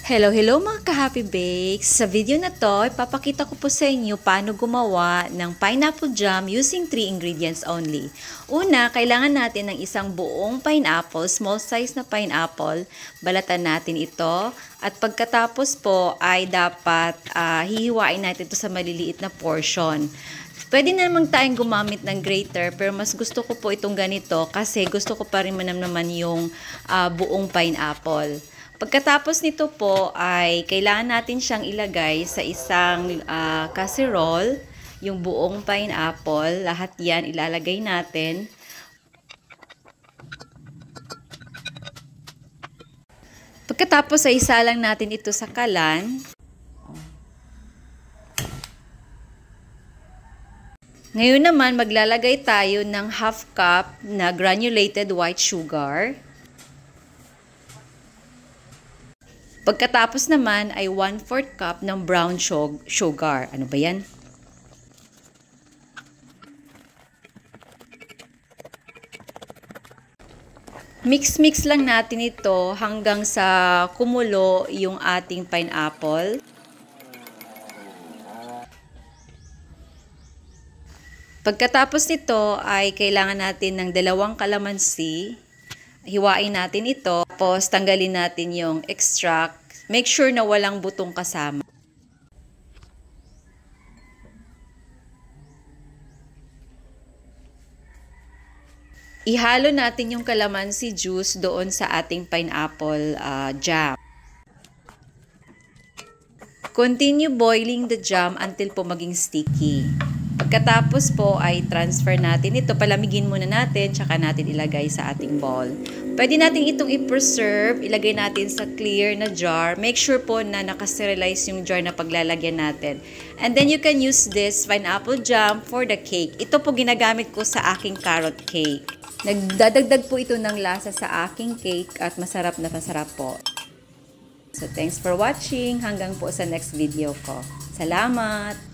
Hello mga ka-Happy Bakes! Sa video na to, ipapakita ko po sa inyo paano gumawa ng pineapple jam using 3 ingredients only. Una, kailangan natin ng isang buong pineapple, small size na pineapple. Balatan natin ito. At pagkatapos po ay dapat hihiwain natin ito sa maliliit na portion. Pwede namang tayong gumamit ng grater, pero mas gusto ko po itong ganito kasi gusto ko pa rin manamnaman yung buong pineapple. Pagkatapos nito po ay kailangan natin siyang ilagay sa isang casserole, yung buong pineapple, lahat yan ilalagay natin. Pagkatapos ay isa lang natin ito sa kalan. Ngayon naman maglalagay tayo ng half cup na granulated white sugar. Pagkatapos naman ay 1/4 cup ng brown sugar. Ano ba yan? Mix lang natin ito hanggang sa kumulo yung ating pineapple. Pagkatapos nito ay kailangan natin ng 2 kalamansi. Hiwain natin ito, tapos tanggalin natin yung extract. Make sure na walang butong kasama. Ihalo natin yung calamansi juice doon sa ating pineapple jam. Continue boiling the jam until po maging sticky. Pagkatapos po ay transfer natin ito, palamigin muna natin, tsaka natin ilagay sa ating bowl. Pwede natin itong i-preserve, ilagay natin sa clear na jar. Make sure po na nakasterilize yung jar na paglalagyan natin. And then you can use this pineapple jam for the cake. Ito po ginagamit ko sa aking carrot cake. Nagdadagdag po ito ng lasa sa aking cake at masarap na masarap po. So thanks for watching. Hanggang po sa next video ko. Salamat!